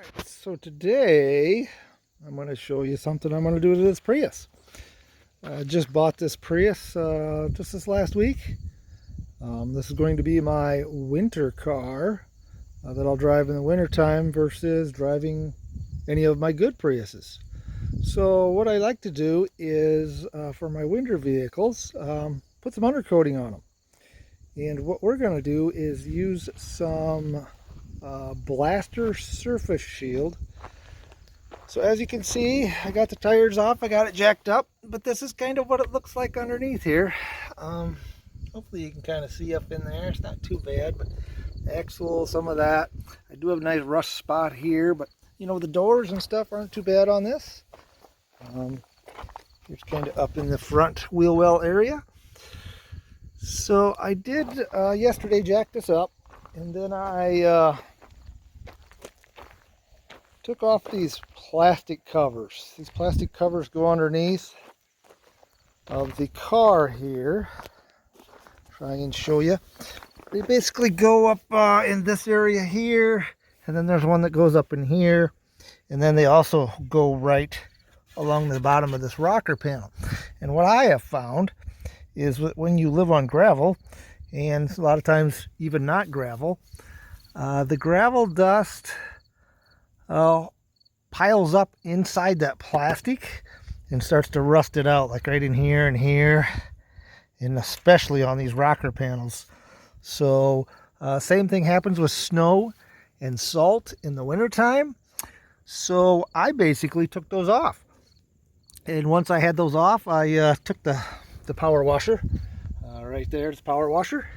Alright, so today I'm going to show you something I'm going to do to this Prius. I just bought this Prius just this last week. This is going to be my winter car that I'll drive in the winter time versus driving any of my good Priuses. So what I like to do is for my winter vehicles put some undercoating on them. And what we're going to do is use some blaster surface shield. So as you can see, I got the tires off, I got it jacked up, but this is kind of what it looks like underneath here. Hopefully you can kind of see up in there. It's not too bad, but the axle, some of that. I do have a nice rust spot here, but you know, the doors and stuff aren't too bad on this. Here's kind of up in the front wheel well area. So I did yesterday jack this up, and then I took off these plastic covers. These plastic covers go underneath of the car here. Try and show you. They basically go up in this area here, and then there's one that goes up in here, and then they also go right along the bottom of this rocker panel. And what I have found is when you live on gravel, and a lot of times even not gravel, the gravel dust piles up inside that plastic and starts to rust it out, like right in here and here, and especially on these rocker panels. So same thing happens with snow and salt in the wintertime. So I basically took those off, and once I had those off, I took the power washer right there, it's power washer,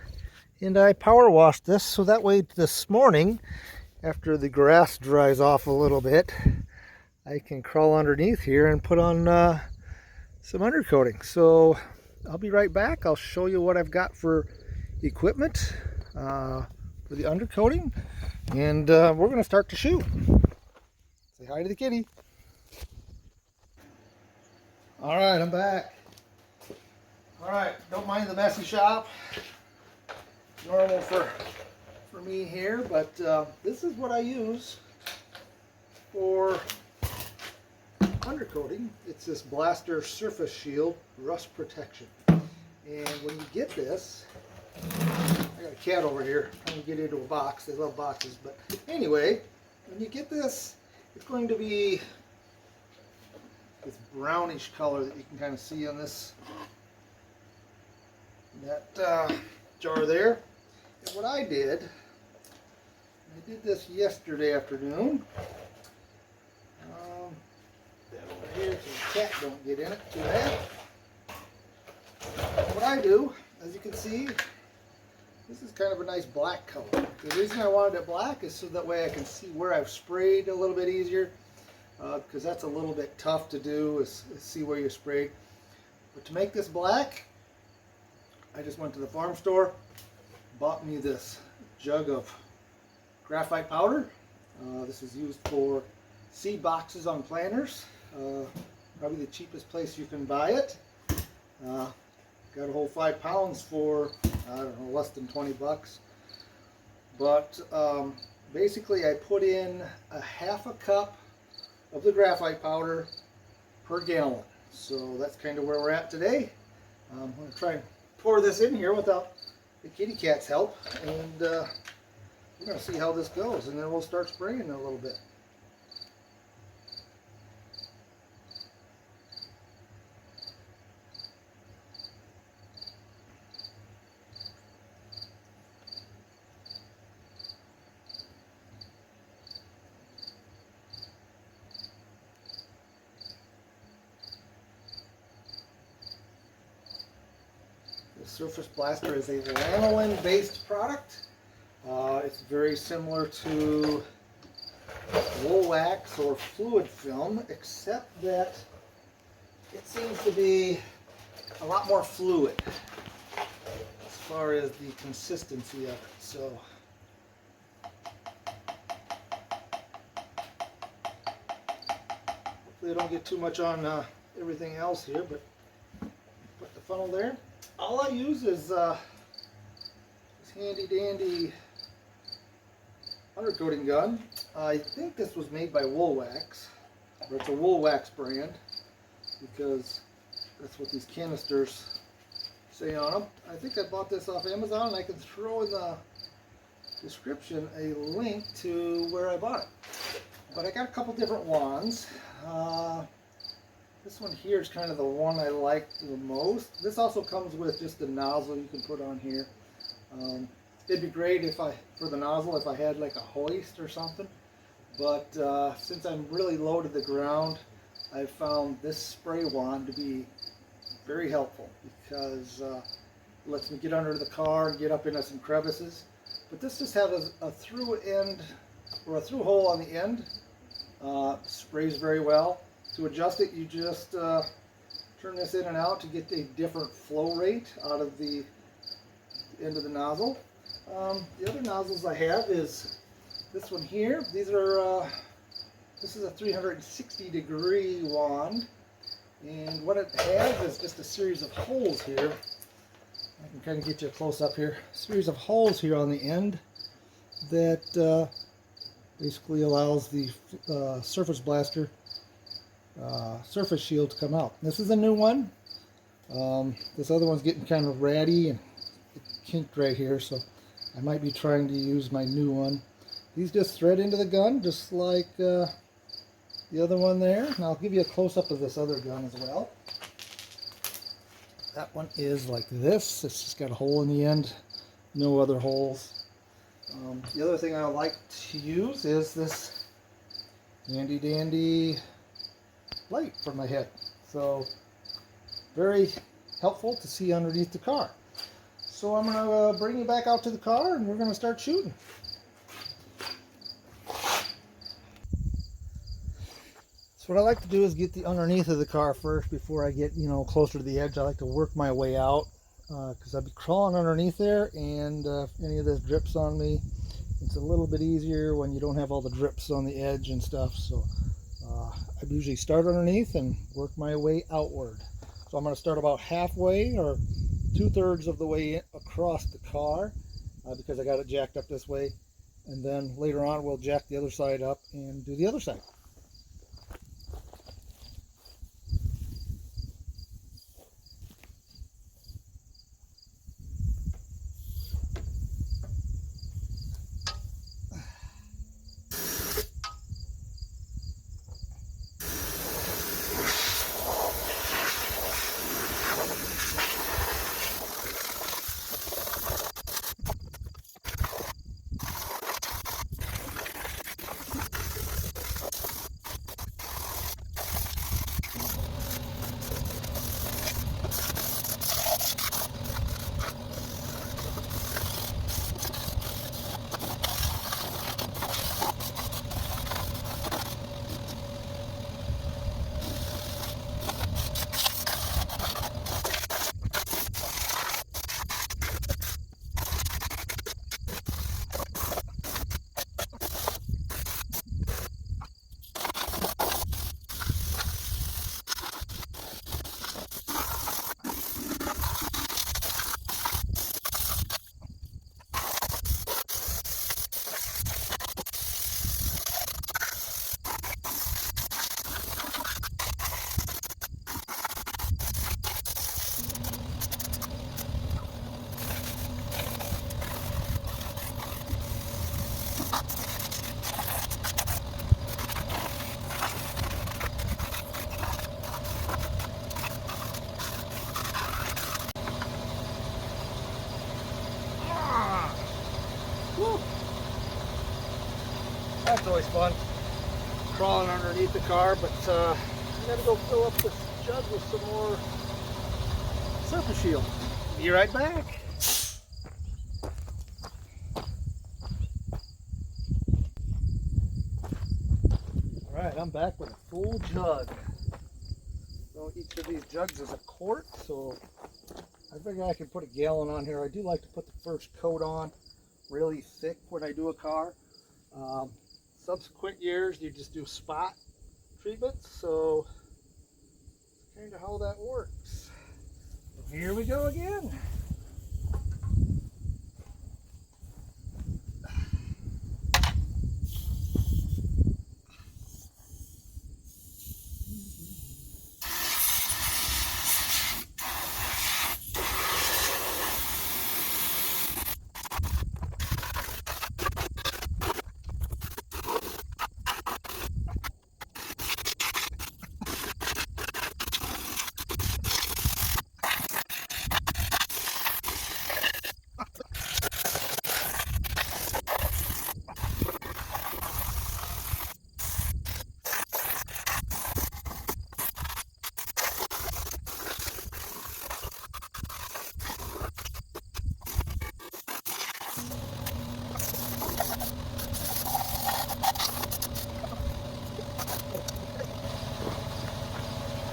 and I power washed this, so that way this morning, after the grass dries off a little bit, I can crawl underneath here and put on some undercoating. So I'll be right back. I'll show you what I've got for equipment for the undercoating, and we're going to start to shoot. Say hi to the kitty. All right, I'm back. All right, don't mind the messy shop. Normal for me here, but this is what I use for undercoating. It's this blaster surface shield rust protection. And when you get this, I got a cat over here trying to get into a box. They love boxes, but anyway, when you get this, it's going to be this brownish color that you can kind of see on this jar there. And what I did this yesterday afternoon. That over here so the cat don't get in it too bad. What I do, as you can see, this is kind of a nice black color. The reason I wanted it black is so that way I can see where I've sprayed a little bit easier, because that's a little bit tough to do, is see where you sprayed. But to make this black, I just went to the farm store, bought me this jug of graphite powder. This is used for seed boxes on planters. Probably the cheapest place you can buy it. Got a whole 5 pounds for, I don't know, less than 20 bucks. But basically I put in a half a cup of the graphite powder per gallon. So that's kind of where we're at today. I'm going to try and pour this in here without the kitty cat's help, and we're going to see how this goes, and then we'll start spraying in a little bit. The Surface Blaster is a lanolin based product. It's very similar to Woolwax or fluid film, except that it seems to be a lot more fluid as far as the consistency of it. So hopefully I don't get too much on everything else here, but put the funnel there. All I use is this handy dandy undercoating gun. I think this was made by Woolwax, or it's a Woolwax brand, because that's what these canisters say on them. I think I bought this off Amazon, and I can throw in the description a link to where I bought it. But I got a couple different wands. This one here is kind of the one I like the most. This also comes with just a nozzle you can put on here. It'd be great if for the nozzle, if I had like a hoist or something. But since I'm really low to the ground, I found this spray wand to be very helpful, because it lets me get under the car and get up into some crevices. But this just has a through end, or a through hole on the end. Sprays very well. To adjust it, you just turn this in and out to get a different flow rate out of the end of the nozzle. The other nozzles I have is this one here. These are this is a 360-degree wand, and what it has is just a series of holes here. I can kind of get you a close up here. A series of holes here on the end that basically allows the surface blaster surface shield to come out. This is a new one. This other one's getting kind of ratty and kinked right here, so I might be trying to use my new one. These just thread into the gun, just like the other one there. And I'll give you a close-up of this other gun as well. That one is like this. It's just got a hole in the end, no other holes. The other thing I like to use is this handy dandy light for my head. So very helpful to see underneath the car. So I'm going to bring you back out to the car, and we're going to start shooting. So what I like to do is get the underneath of the car first before I get, closer to the edge. I like to work my way out, because I'd be crawling underneath there, and if any of this drips on me, it's a little bit easier when you don't have all the drips on the edge and stuff. So I usually start underneath and work my way outward. So I'm going to start about halfway or 2/3 of the way across the car, because I got it jacked up this way, and then later on we'll jack the other side up and do the other side. Woo. That's always fun, crawling underneath the car, but I'm going to go fill up this jug with some more surface shield. Be right back. Alright, I'm back with a full jug. So each of these jugs is a quart, so I figure I can put a gallon on here. I do like to put the first coat on really thick when I do a car. Subsequent years you just do spot treatments, so that's kind of how that works. Here we go again.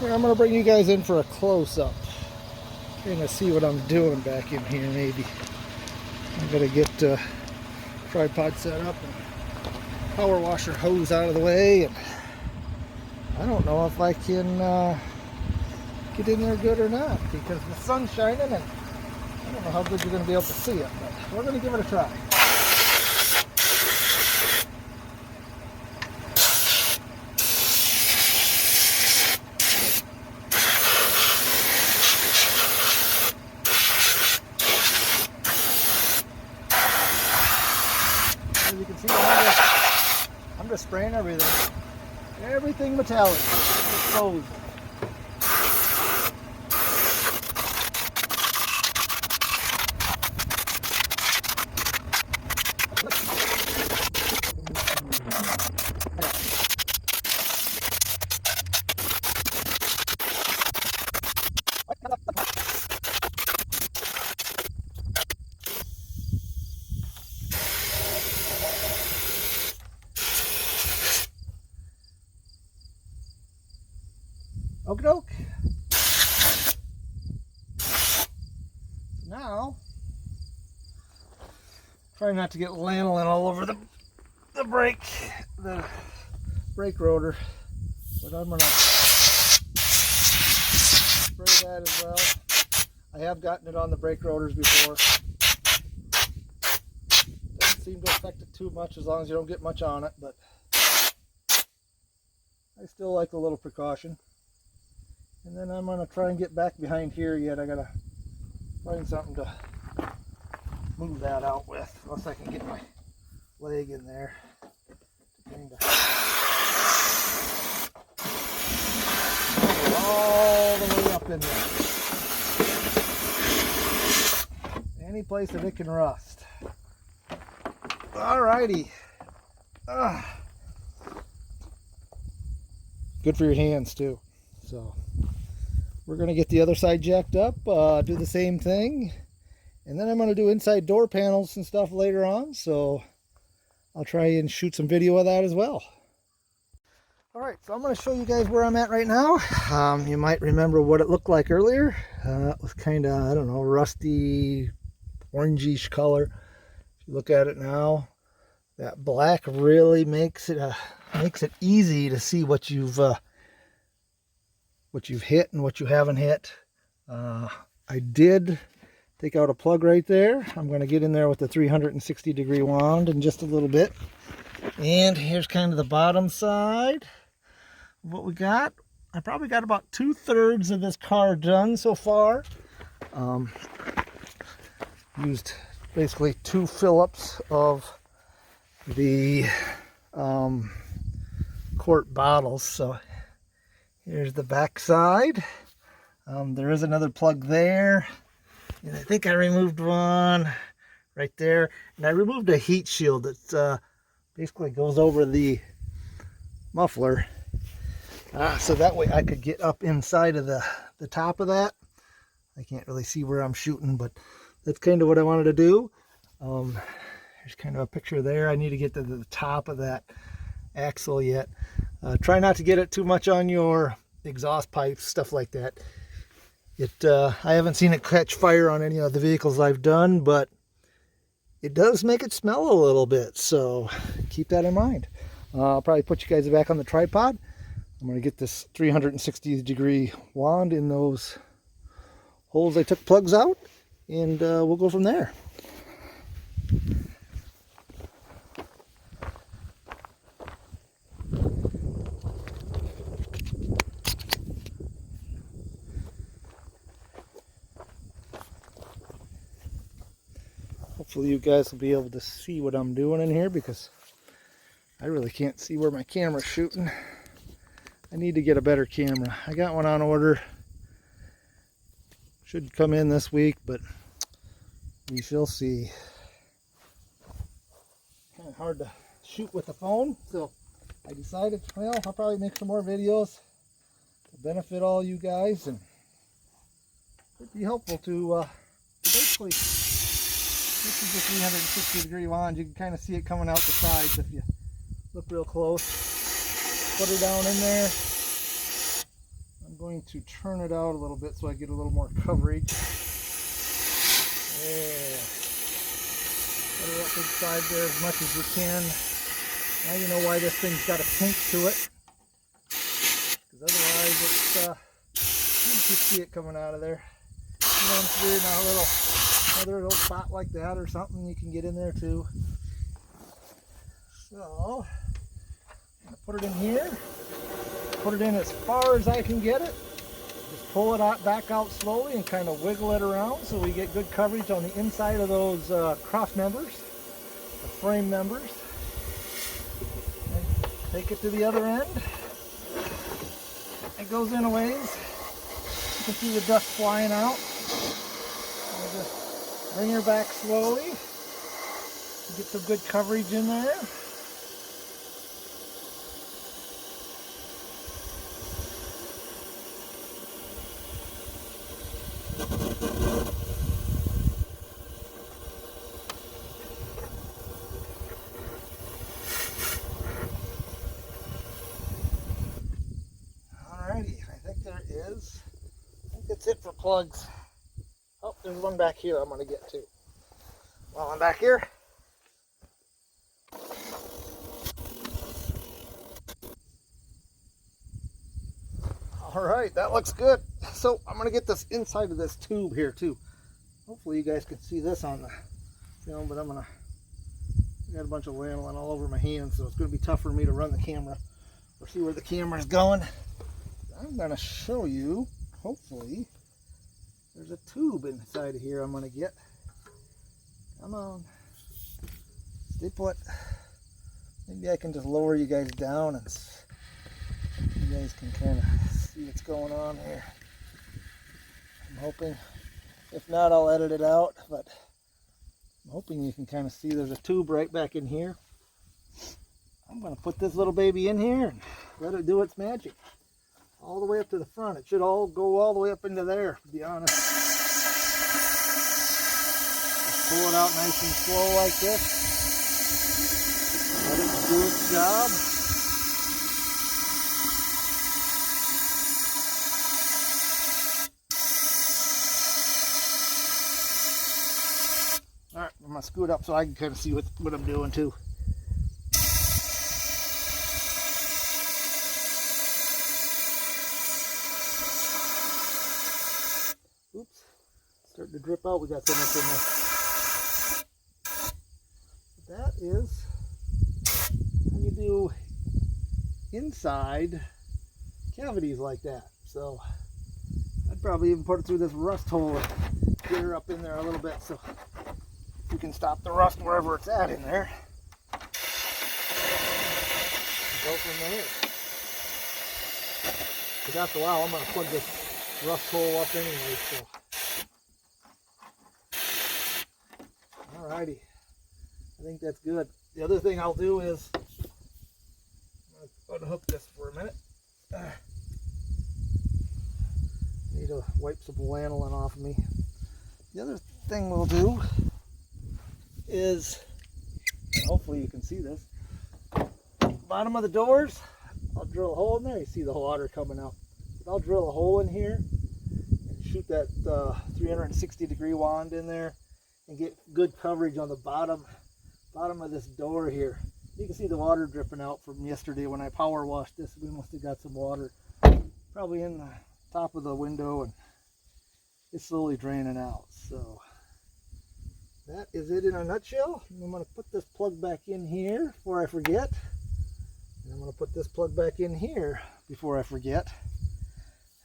Here, I'm going to bring you guys in for a close-up. Kind of see what I'm doing back in here maybe. I'm going to get tripod set up and power washer hose out of the way. And I don't know if I can get in there good or not because the sun's shining and I don't know how good you're going to be able to see it, but we're going to give it a try. As you can see, I'm just spraying everything. Everything metallic, exposed. Okie doke. Now, try not to get lanolin all over the brake rotor, but I'm gonna spray that as well. I have gotten it on the brake rotors before. Doesn't seem to affect it too much as long as you don't get much on it, but I still like a little precaution. And then I'm going to try and get back behind here yet. I got to find something to move that out with, unless I can get my leg in there to kind of all the way up in there. Any place that it can rust. Alrighty. Good for your hands too. So we're going to get the other side jacked up, do the same thing, and then I'm going to do inside door panels and stuff later on, so I'll try and shoot some video of that as well. Alright, so I'm going to show you guys where I'm at right now. You might remember what it looked like earlier. It was kind of, I don't know, rusty, orangish color. If you look at it now, that black really makes it easy to see what you've hit and what you haven't hit. I did take out a plug right there. I'm going to get in there with the 360-degree wand in just a little bit. And here's kind of the bottom side of what we got. I probably got about 2/3 of this car done so far. Used basically 2 fill-ups of the quart bottles. So here's the back side. There is another plug there. And I think I removed one right there. And I removed a heat shield that basically goes over the muffler. So that way I could get up inside of the top of that. I can't really see where I'm shooting, but that's kind of what I wanted to do. There's kind of a picture there. I need to get to the top of that axle yet. Try not to get it too much on your exhaust pipes, stuff like that. I haven't seen it catch fire on any of the vehicles I've done, but it does make it smell a little bit, so keep that in mind. I'll probably put you guys back on the tripod. I'm going to get this 360-degree wand in those holes I took plugs out, and we'll go from there. Hopefully you guys will be able to see what I'm doing in here, because I really can't see where my camera's shooting. I need to get a better camera. I got one on order. Should come in this week, but we shall see. Kind of hard to shoot with the phone, so I decided, well, I'll probably make some more videos to benefit all you guys, and it'd be helpful to basically, this is the 360-degree wand. You can kind of see it coming out the sides if you look real close. Put her down in there. I'm going to turn it out a little bit so I get a little more coverage. Yeah. Put it up inside there as much as we can. Now you know why this thing's got a kink to it. Because otherwise it's, you can see it coming out of there. You know, if you're in another little spot like that or something, you can get in there too. So, I'm going to put it in here. Put it in as far as I can get it. Just pull it out, back out slowly and kind of wiggle it around so we get good coverage on the inside of those cross members, the frame members. And take it to the other end. It goes in a ways. You can see the dust flying out. I'll just bring her back slowly. Get some good coverage in there. Alrighty, I think there is. I think that's it for plugs. Oh, there's one back here I'm going to get to. While I'm back here. Alright, that looks good. So I'm going to get this inside of this tube here too. Hopefully you guys can see this on the film, but I got a bunch of lanolin all over my hands, so it's going to be tough for me to run the camera or see where the camera is going. I'm going to show you, hopefully, there's a tube inside of here I'm going to get. Come on. Stay put. Maybe I can just lower you guys down and you guys can kind of see what's going on here. I'm hoping. If not, I'll edit it out, but I'm hoping you can kind of see there's a tube right back in here. I'm going to put this little baby in here and let it do its magic. All the way up to the front. It should all go all the way up into there, to be honest. Just pull it out nice and slow like this. Let it do its job. Alright, I'm going to scoot up so I can kind of see what I'm doing too. Oops, starting to drip out. We got so much in there. That is how you do inside cavities like that. So I'd probably even put it through this rust hole and get her up in there a little bit so you can stop the rust wherever it's at in there. Go from there. Because after a while I'm going to plug this rust hole up anyway, so. Alrighty. I think that's good. The other thing I'll do is I'm going to unhook this for a minute. Need to wipe some lanolin off of me. The other thing we'll do is, hopefully you can see this, bottom of the doors, I'll drill a hole in there. You see the water coming out. But I'll drill a hole in here and shoot that 360-degree wand in there and get good coverage on the bottom of this door here. You can see the water dripping out from yesterday when I power washed this. We must have got some water probably in the top of the window and it's slowly draining out. So that is it in a nutshell. I'm going to put this plug back in here before I forget. And I'm going to put this plug back in here before I forget.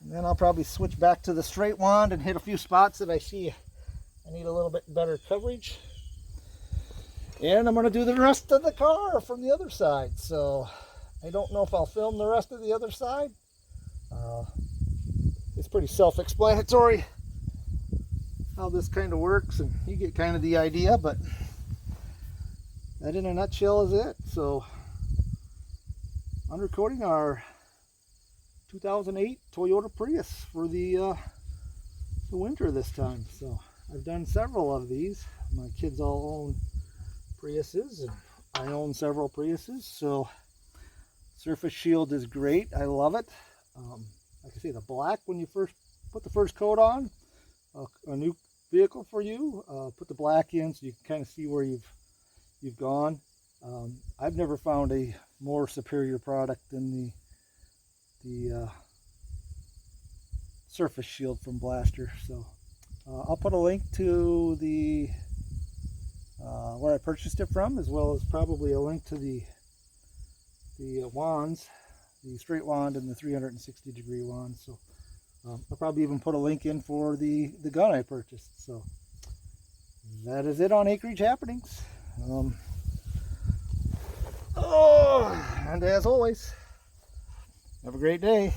And then I'll probably switch back to the straight wand and hit a few spots that I see I need a little bit better coverage. And I'm going to do the rest of the car from the other side. So I don't know if I'll film the rest of the other side. It's pretty self-explanatory how this kind of works, and you get kind of the idea, but that in a nutshell is it. So undercoating our 2008 Toyota Prius for the winter this time. So I've done several of these. My kids all own Priuses and I own several Priuses, so surface shield is great. I love it. like I say, the black when you first put the first coat on, a new vehicle for you. Put the black in so you can kind of see where you've gone. I've never found a more superior product than the surface shield from Blaster. So I'll put a link to the where I purchased it from, as well as probably a link to the wands, the straight wand and the 360 degree wand. So I'll probably even put a link in for the gun I purchased. So that is it on Acreage Happenings. And as always, have a great day.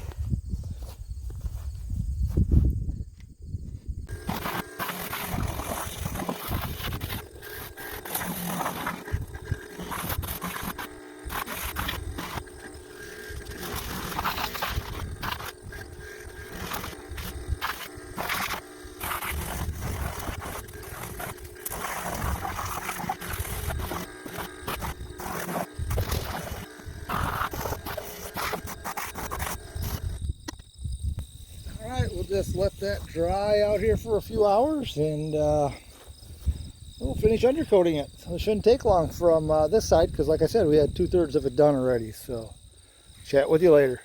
We'll just let that dry out here for a few hours, and we'll finish undercoating it. So it shouldn't take long from this side, because like I said, we had 2/3 of it done already. So chat with you later.